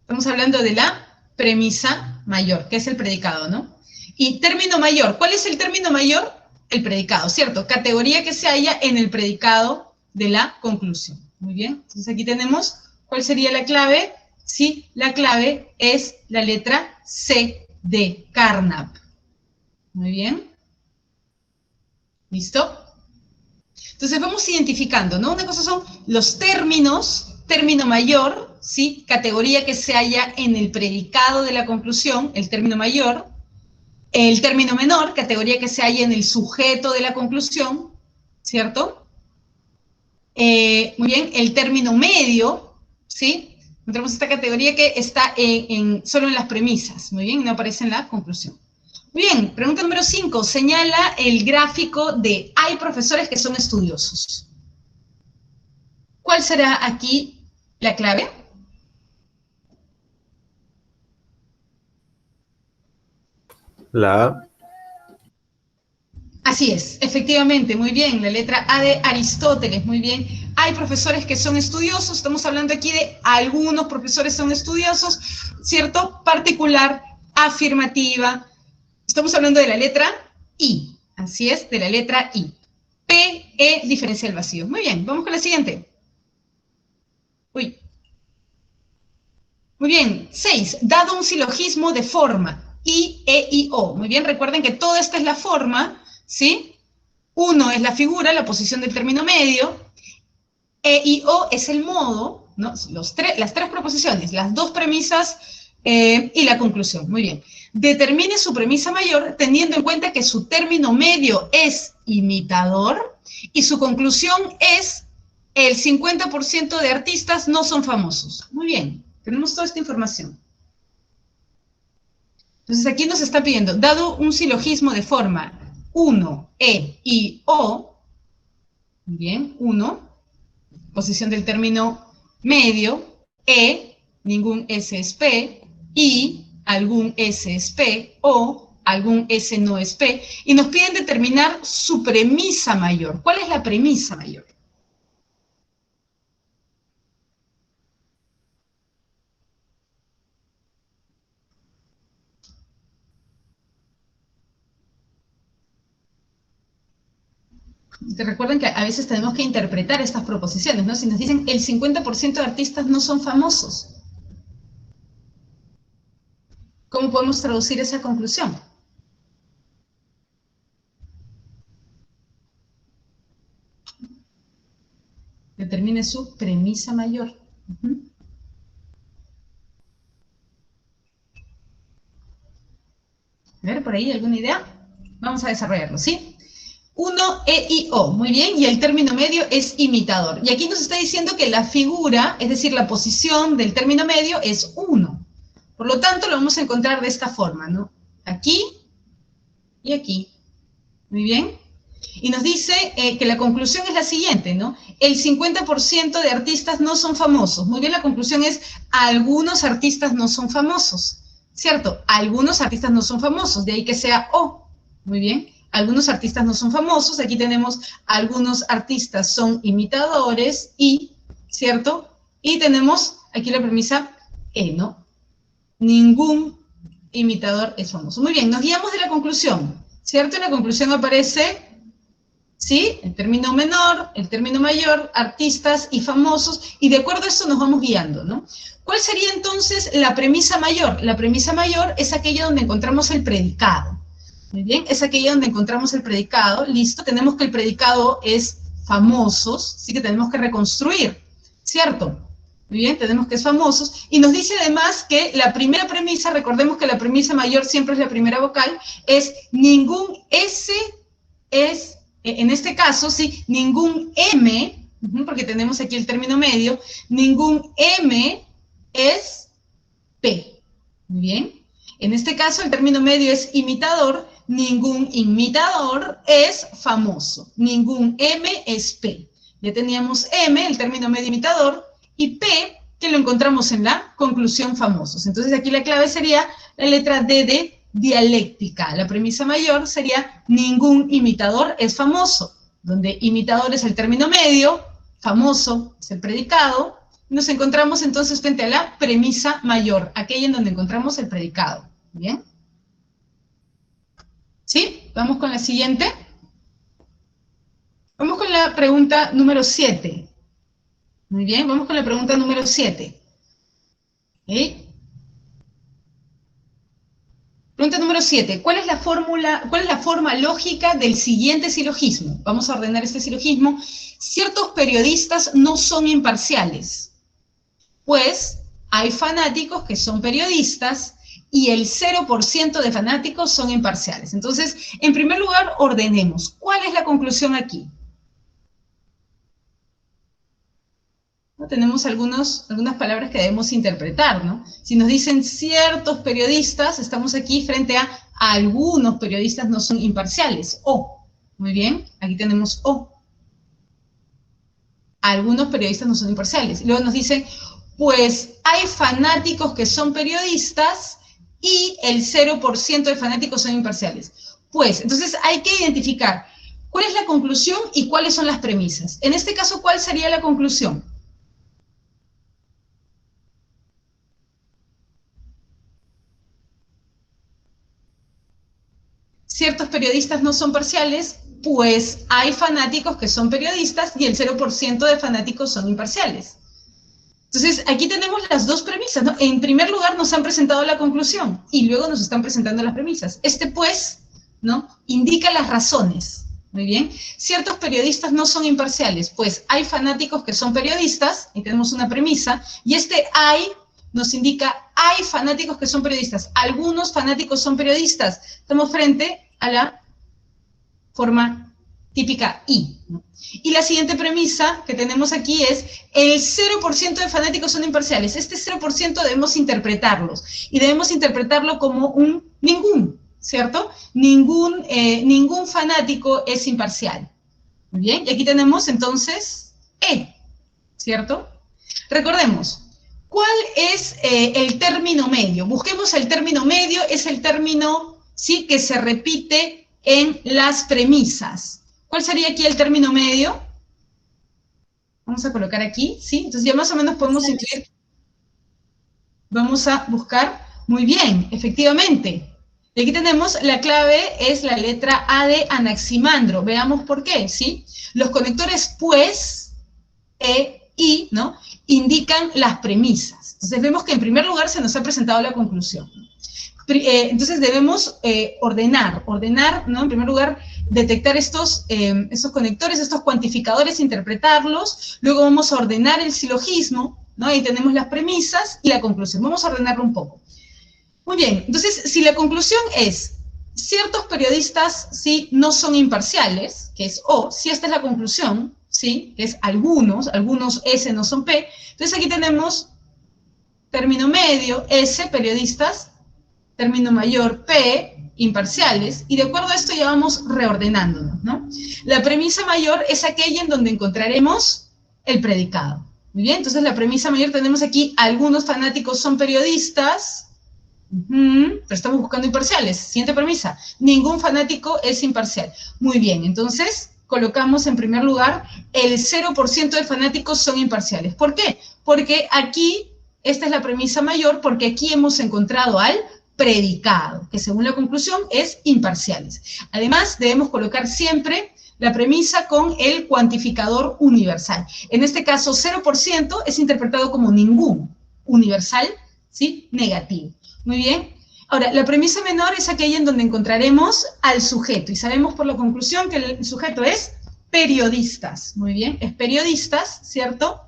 Estamos hablando de la premisa mayor, que es el predicado, ¿no? Y término mayor, ¿cuál es el término mayor? El predicado, ¿cierto? Categoría que se halla en el predicado de la conclusión. Muy bien, entonces aquí tenemos, ¿cuál sería la clave? Sí, la clave es la letra C de Carnap. Muy bien. ¿Listo? Entonces vamos identificando, ¿no? Una cosa son los términos, término mayor, ¿sí? Categoría que se halla en el predicado de la conclusión, el término mayor. El término menor, categoría que se halla en el sujeto de la conclusión, ¿cierto? Muy bien, el término medio, ¿sí? Encontramos esta categoría que está solo en las premisas, muy bien, no aparece en la conclusión. Muy bien, pregunta número 5, señala el gráfico de hay profesores que son estudiosos. ¿Cuál será aquí la clave? La A. Así es, efectivamente, muy bien, la letra A de Aristóteles, muy bien. Hay profesores que son estudiosos, estamos hablando aquí de algunos profesores son estudiosos, ¿cierto? Particular, afirmativa, estamos hablando de la letra I, así es, de la letra I. P, E, diferencial vacío. Muy bien, vamos con la siguiente. Uy. Muy bien, 6, dado un silogismo de forma, I, E, I, O. Muy bien, recuerden que toda esta es la forma, ¿sí? 1 es la figura, la posición del término medio, E, I, O es el modo, ¿no? Las tres proposiciones, las dos premisas y la conclusión. Muy bien. Determine su premisa mayor teniendo en cuenta que su término medio es imitador y su conclusión es el 50% de artistas no son famosos. Muy bien, tenemos toda esta información. Entonces aquí nos está pidiendo, dado un silogismo de forma 1, E, I, O, bien, 1, posición del término medio, E, ningún S es P, I, algún S es P, O, algún S no es P, y nos piden determinar su premisa mayor. ¿Cuál es la premisa mayor? Recuerden que a veces tenemos que interpretar estas proposiciones, ¿no? Si nos dicen el 50% de artistas no son famosos, ¿cómo podemos traducir esa conclusión? Determine su premisa mayor. A ver, por ahí, ¿alguna idea? Vamos a desarrollarlo, ¿sí? 1, E, I, O. Muy bien, y el término medio es imitador. Y aquí nos está diciendo que la figura, es decir, la posición del término medio es 1. Por lo tanto, lo vamos a encontrar de esta forma, ¿no? Aquí y aquí. Muy bien. Y nos dice que la conclusión es la siguiente, ¿no? El 50% de artistas no son famosos. Muy bien, la conclusión es algunos artistas no son famosos. ¿Cierto? Algunos artistas no son famosos, de ahí que sea O. Muy bien. Algunos artistas no son famosos, aquí tenemos algunos artistas son imitadores y, ¿cierto? Y tenemos aquí la premisa E, ¿no? Ningún imitador es famoso. Muy bien, nos guiamos de la conclusión, ¿cierto? En la conclusión aparece, ¿sí? El término menor, el término mayor, artistas y famosos, y de acuerdo a esto nos vamos guiando, ¿no? ¿Cuál sería entonces la premisa mayor? La premisa mayor es aquella donde encontramos el predicado. Muy bien, es aquella donde encontramos el predicado. Listo, tenemos que el predicado es famosos, sí que tenemos que reconstruir, ¿cierto? Muy bien, tenemos que es famosos, y nos dice además que la primera premisa, recordemos que la premisa mayor siempre es la primera vocal, es ningún S es, en este caso, sí, ningún M, porque tenemos aquí el término medio, ningún M es P. Muy bien, en este caso el término medio es imitador, ningún imitador es famoso, ningún M es P. Ya teníamos M, el término medio imitador, y P, que lo encontramos en la conclusión famosos. Entonces aquí la clave sería la letra D de dialéctica. La premisa mayor sería ningún imitador es famoso, donde imitador es el término medio, famoso es el predicado. Nos encontramos entonces frente a la premisa mayor, aquella en donde encontramos el predicado. ¿Bien? ¿Sí? Vamos con la siguiente. Vamos con la pregunta número 7. Muy bien, vamos con la pregunta número 7. ¿Okay? Pregunta número 7. ¿Cuál es la forma lógica del siguiente silogismo? Vamos a ordenar este silogismo. Ciertos periodistas no son imparciales, pues hay fanáticos que son periodistas y el 0% de fanáticos son imparciales. Entonces, en primer lugar, ordenemos. ¿Cuál es la conclusión aquí? ¿No? Tenemos algunas palabras que debemos interpretar, ¿no? Si nos dicen ciertos periodistas, estamos aquí frente a algunos periodistas no son imparciales. O, muy bien, aquí tenemos o. Algunos periodistas no son imparciales. Y luego nos dicen, pues hay fanáticos que son periodistas y el 0% de fanáticos son imparciales. Pues, entonces hay que identificar cuál es la conclusión y cuáles son las premisas. En este caso, ¿cuál sería la conclusión? Ciertos periodistas no son parciales, pues hay fanáticos que son periodistas y el 0% de fanáticos son imparciales. Entonces, aquí tenemos las dos premisas, ¿no? En primer lugar, nos han presentado la conclusión y luego nos están presentando las premisas. Pues, ¿no? Indica las razones. Muy bien. Ciertos periodistas no son imparciales, pues hay fanáticos que son periodistas, y tenemos una premisa, y hay nos indica, hay fanáticos que son periodistas. Algunos fanáticos son periodistas. Estamos frente a la forma típica I, ¿no? Y la siguiente premisa que tenemos aquí es, el 0% de fanáticos son imparciales. Este 0% debemos interpretarlos, y debemos interpretarlo como un ningún, ¿cierto? Ningún fanático es imparcial. Muy bien, y aquí tenemos entonces E, ¿cierto? Recordemos, ¿cuál es el término medio? Busquemos el término medio, es el término, ¿sí?, que se repite en las premisas. ¿Cuál sería aquí el término medio? Vamos a colocar aquí, ¿sí? Entonces ya más o menos podemos incluir. Vamos a buscar, muy bien, efectivamente. Y aquí tenemos, la clave es la letra A de Anaximandro. Veamos por qué, ¿sí? Los conectores pues, y, ¿no?, indican las premisas. Entonces vemos que en primer lugar se nos ha presentado la conclusión. Entonces debemos ordenar, ¿no? En primer lugar, detectar estos conectores, estos cuantificadores, interpretarlos. Luego vamos a ordenar el silogismo, ¿no? Ahí tenemos las premisas y la conclusión. Vamos a ordenarlo un poco. Muy bien, entonces si la conclusión es ciertos periodistas, sí, no son imparciales, que es O, si esta es la conclusión, sí, que es algunos S no son P, entonces aquí tenemos término medio, S, periodistas, término mayor, P, imparciales, y de acuerdo a esto ya vamos reordenándonos, ¿no? La premisa mayor es aquella en donde encontraremos el predicado. Muy bien, entonces la premisa mayor tenemos aquí, algunos fanáticos son periodistas, pero estamos buscando imparciales. Siguiente premisa, ningún fanático es imparcial. Muy bien, entonces colocamos en primer lugar, el 0% de fanáticos son imparciales. ¿Por qué? Porque aquí, esta es la premisa mayor, porque aquí hemos encontrado al predicado, que según la conclusión es imparciales. Además, debemos colocar siempre la premisa con el cuantificador universal. En este caso, 0% es interpretado como ningún, universal, ¿sí?, negativo. Muy bien. Ahora, la premisa menor es aquella en donde encontraremos al sujeto, y sabemos por la conclusión que el sujeto es periodistas. Muy bien, es periodistas, ¿cierto?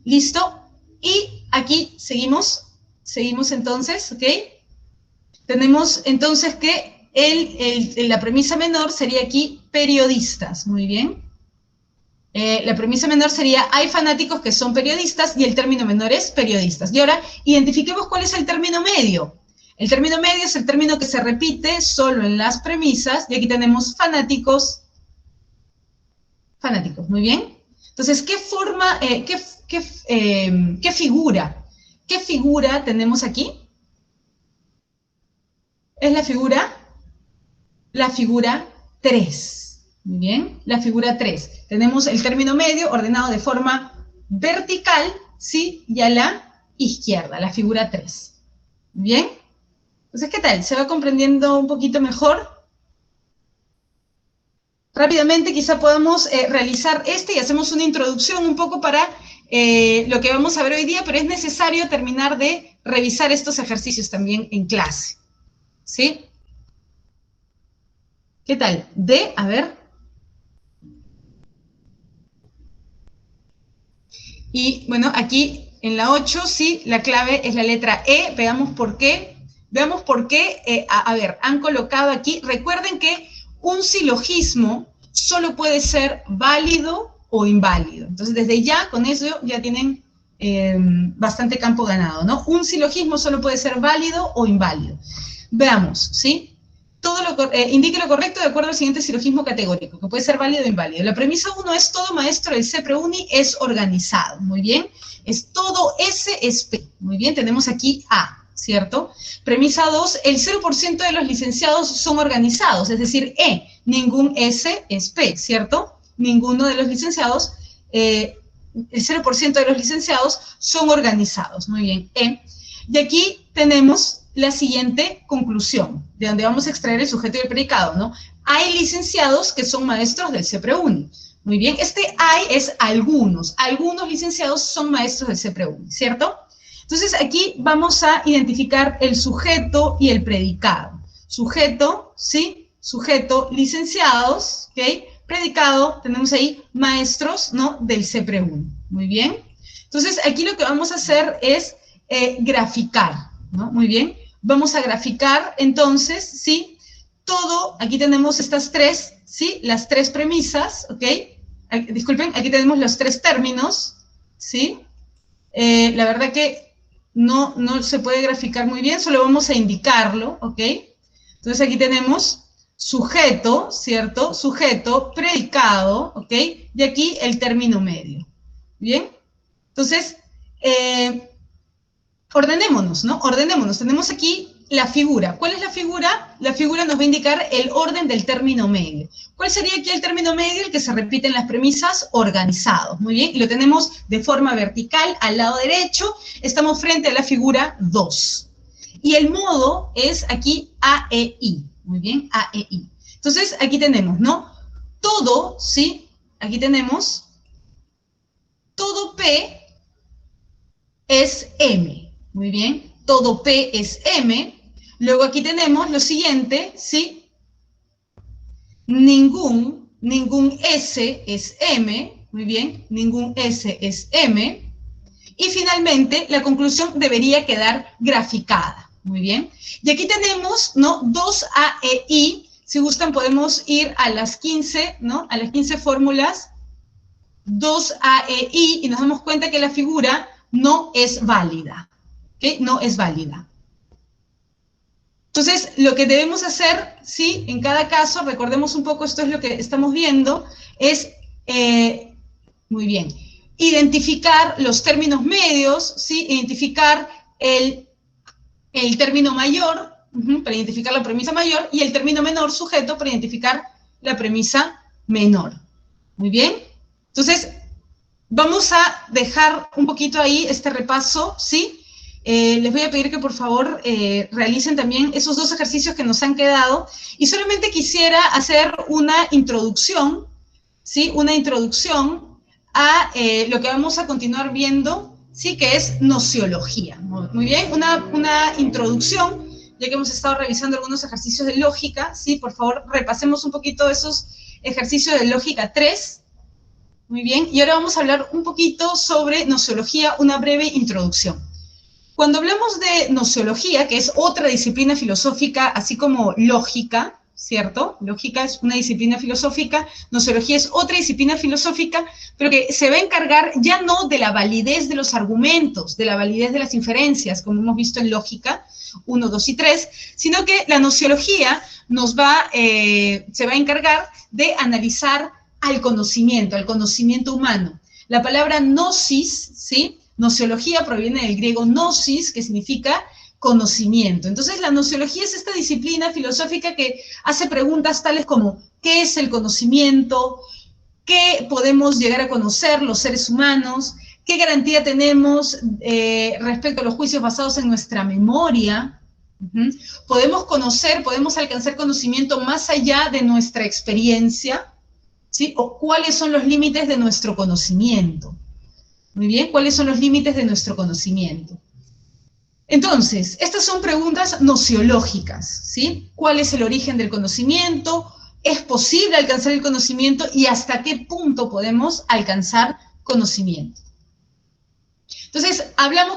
¿Listo? Y aquí seguimos entonces, ¿ok? Tenemos entonces que la premisa menor sería aquí periodistas, muy bien. La premisa menor sería, hay fanáticos que son periodistas y el término menor es periodistas. Y ahora, identifiquemos cuál es el término medio. El término medio es el término que se repite solo en las premisas, y aquí tenemos fanáticos, muy bien. Entonces, ¿qué forma, qué figura tenemos aquí? Es la figura 3. Muy bien, la figura 3. Tenemos el término medio ordenado de forma vertical, ¿sí? Y a la izquierda, la figura 3. ¿Bien? Entonces, ¿qué tal? ¿Se va comprendiendo un poquito mejor? Rápidamente quizá podamos realizar y hacemos una introducción un poco para lo que vamos a ver hoy día, pero es necesario terminar de revisar estos ejercicios también en clase. ¿Sí? ¿Qué tal? A ver. Y bueno, aquí en la 8, sí, la clave es la letra E. Veamos por qué. A ver, han colocado aquí. Recuerden que un silogismo solo puede ser válido o inválido. Entonces, desde ya, con eso ya tienen bastante campo ganado, ¿no? Un silogismo solo puede ser válido o inválido. Veamos, ¿sí? Indique lo correcto de acuerdo al siguiente silogismo categórico, que puede ser válido o inválido. La premisa 1 es todo maestro del CEPREUNI es organizado. Muy bien. Es todo S es P. Muy bien, tenemos aquí A, ¿cierto? Premisa 2, el 0% de los licenciados son organizados, es decir, E, ningún S es P, ¿cierto? Ninguno de los licenciados, el 0% de los licenciados son organizados. Muy bien, E. Y aquí tenemos la siguiente conclusión, de donde vamos a extraer el sujeto y el predicado, ¿no? Hay licenciados que son maestros del CEPREUNI. Muy bien, hay es algunos licenciados son maestros del CEPREUNI, ¿cierto? Entonces aquí vamos a identificar el sujeto y el predicado. Sujeto, ¿sí? Sujeto, licenciados, ¿ok? Predicado, tenemos ahí maestros, ¿no? Del CEPREUNI. Muy bien. Entonces aquí lo que vamos a hacer es graficar, ¿no? Muy bien. Vamos a graficar, entonces, ¿sí? Todo, aquí tenemos estas tres, ¿sí? Las tres premisas, ¿ok? Disculpen, aquí tenemos los tres términos, ¿sí? La verdad que no se puede graficar muy bien, solo vamos a indicarlo, ¿ok? Entonces aquí tenemos sujeto, ¿cierto? Sujeto, predicado, ¿ok? Y aquí el término medio, ¿bien? Entonces, ordenémonos, ¿no? Ordenémonos. Tenemos aquí la figura. ¿Cuál es la figura? La figura nos va a indicar el orden del término medio. ¿Cuál sería aquí el término medio? El que se repite en las premisas, organizados. Muy bien, y lo tenemos de forma vertical al lado derecho. Estamos frente a la figura 2. Y el modo es aquí AEI. Muy bien, AEI. Entonces, aquí tenemos, ¿no? Todo, ¿sí? Aquí tenemos, todo P es M. Muy bien, todo P es M. Luego aquí tenemos lo siguiente, ¿sí? Ningún S es M. Muy bien, ningún S es M. Y finalmente, la conclusión debería quedar graficada. Muy bien. Y aquí tenemos, ¿no? 2 AEI. Si gustan, podemos ir a las 15, ¿no? A las 15 fórmulas. 2 AEI y nos damos cuenta que la figura no es válida. ¿Okay? No es válida. Entonces, lo que debemos hacer, ¿sí? En cada caso, recordemos un poco, esto es lo que estamos viendo, es, muy bien, identificar los términos medios, ¿sí? Identificar el término mayor, para identificar la premisa mayor, y el término menor, sujeto, para identificar la premisa menor. Muy bien. Entonces, vamos a dejar un poquito ahí este repaso, ¿sí? Les voy a pedir que por favor realicen también esos dos ejercicios que nos han quedado y solamente quisiera hacer una introducción, ¿sí? Una introducción a lo que vamos a continuar viendo, ¿sí? Que es nociología. Muy bien, una introducción, ya que hemos estado realizando algunos ejercicios de lógica, ¿sí? Por favor, repasemos un poquito esos ejercicios de lógica 3. Muy bien, y ahora vamos a hablar un poquito sobre gnoseología, una breve introducción. Cuando hablamos de gnoseología, que es otra disciplina filosófica, así como lógica, ¿cierto? Lógica es una disciplina filosófica, gnoseología es otra disciplina filosófica, pero que se va a encargar ya no de la validez de los argumentos, de la validez de las inferencias, como hemos visto en lógica 1, 2 y 3, sino que la gnoseología se va a encargar de analizar al conocimiento humano. La palabra gnosis, ¿sí? Gnoseología proviene del griego gnosis, que significa conocimiento. Entonces, la gnoseología es esta disciplina filosófica que hace preguntas tales como, ¿qué es el conocimiento? ¿Qué podemos llegar a conocer los seres humanos? ¿Qué garantía tenemos respecto a los juicios basados en nuestra memoria? ¿Podemos alcanzar conocimiento más allá de nuestra experiencia? ¿Sí? ¿O cuáles son los límites de nuestro conocimiento? Muy bien, ¿cuáles son los límites de nuestro conocimiento? Entonces, estas son preguntas gnoseológicas, ¿sí? ¿Cuál es el origen del conocimiento? ¿Es posible alcanzar el conocimiento? ¿Y hasta qué punto podemos alcanzar conocimiento? Entonces,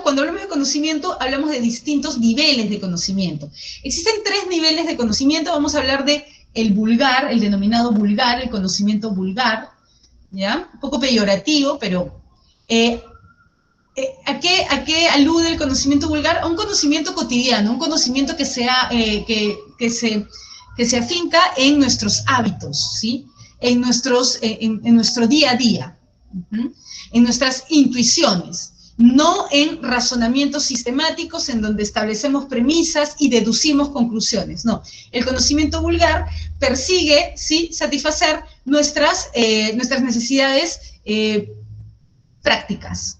cuando hablamos de conocimiento, hablamos de distintos niveles de conocimiento. Existen 3 niveles de conocimiento. Vamos a hablar de el vulgar, el denominado vulgar, el conocimiento vulgar, ¿ya? Un poco peyorativo, pero ¿a qué alude el conocimiento vulgar? A un conocimiento cotidiano, un conocimiento que se afinca en nuestros hábitos, ¿sí? En nuestro día a día, en nuestras intuiciones, no en razonamientos sistemáticos en donde establecemos premisas y deducimos conclusiones, no. El conocimiento vulgar persigue, ¿sí?, satisfacer nuestras necesidades prácticas.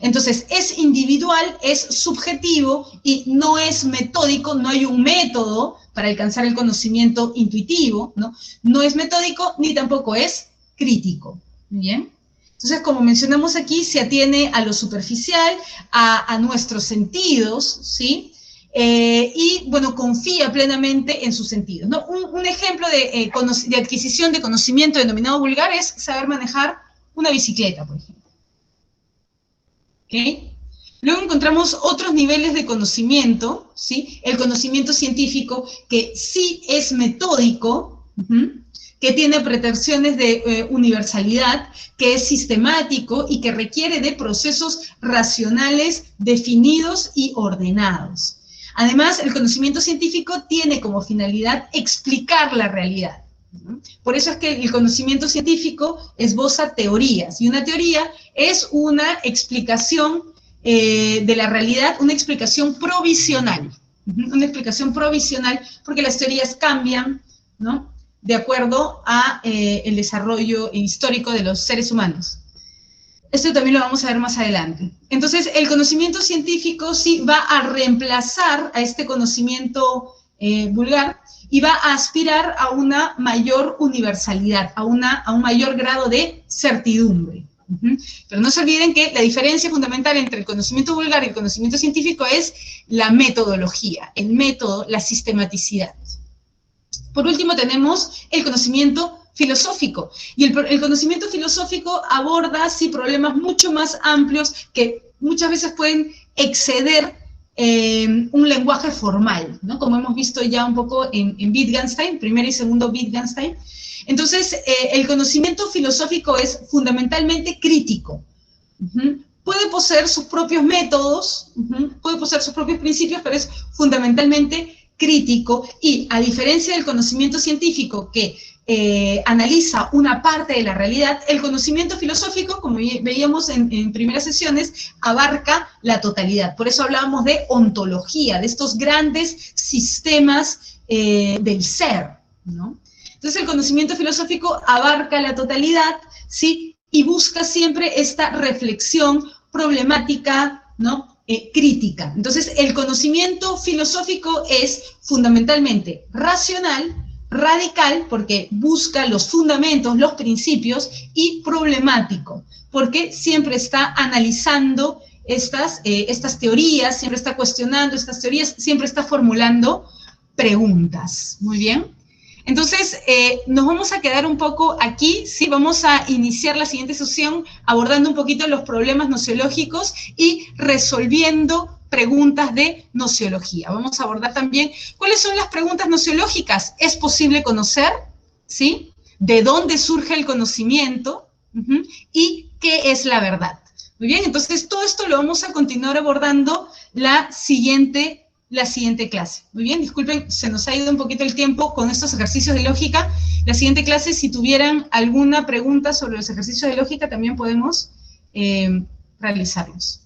Entonces, es individual, es subjetivo y no es metódico, no hay un método para alcanzar el conocimiento intuitivo, ¿no? No es metódico ni tampoco es crítico, ¿bien? Entonces, como mencionamos aquí, se atiene a lo superficial, a nuestros sentidos, ¿sí? Y, bueno, confía plenamente en sus sentidos, ¿no? Un ejemplo de adquisición de conocimiento denominado vulgar es saber manejar una bicicleta, por ejemplo. ¿Okay? Luego encontramos otros niveles de conocimiento, ¿sí? El conocimiento científico, que sí es metódico, que tiene pretensiones de universalidad, que es sistemático y que requiere de procesos racionales definidos y ordenados. Además, el conocimiento científico tiene como finalidad explicar la realidad. Por eso es que el conocimiento científico esboza teorías, y una teoría es una explicación de la realidad, una explicación provisional. Una explicación provisional porque las teorías cambian, ¿no?, de acuerdo a el desarrollo histórico de los seres humanos. Esto también lo vamos a ver más adelante. Entonces, el conocimiento científico sí va a reemplazar a este conocimiento vulgar y va a aspirar a una mayor universalidad, a un mayor grado de certidumbre. Pero no se olviden que la diferencia fundamental entre el conocimiento vulgar y el conocimiento científico es la metodología, el método, la sistematicidad. Por último, tenemos el conocimiento filosófico. Y el conocimiento filosófico aborda, sí, problemas mucho más amplios que muchas veces pueden exceder un lenguaje formal, ¿no? Como hemos visto ya un poco en Wittgenstein, primero y segundo Wittgenstein. Entonces, el conocimiento filosófico es fundamentalmente crítico. Puede poseer sus propios métodos, puede poseer sus propios principios, pero es fundamentalmente crítico, y a diferencia del conocimiento científico que analiza una parte de la realidad, el conocimiento filosófico, como veíamos en primeras sesiones, abarca la totalidad. Por eso hablábamos de ontología, de estos grandes sistemas del ser, ¿no? Entonces el conocimiento filosófico abarca la totalidad, ¿sí?, y busca siempre esta reflexión problemática, ¿no?, crítica. Entonces, el conocimiento filosófico es fundamentalmente racional, radical, porque busca los fundamentos, los principios, y problemático, porque siempre está analizando estas teorías, siempre está cuestionando estas teorías, siempre está formulando preguntas. Muy bien. Entonces, nos vamos a quedar un poco aquí, ¿sí? Vamos a iniciar la siguiente sesión abordando un poquito los problemas nociológicos y resolviendo preguntas de nociología. Vamos a abordar también cuáles son las preguntas nociológicas. ¿Es posible conocer? ¿Sí? ¿De dónde surge el conocimiento? ¿Y qué es la verdad? Muy bien, entonces todo esto lo vamos a continuar abordando la siguiente clase. Muy bien, disculpen, se nos ha ido un poquito el tiempo con estos ejercicios de lógica. La siguiente clase, si tuvieran alguna pregunta sobre los ejercicios de lógica, también podemos realizarlos.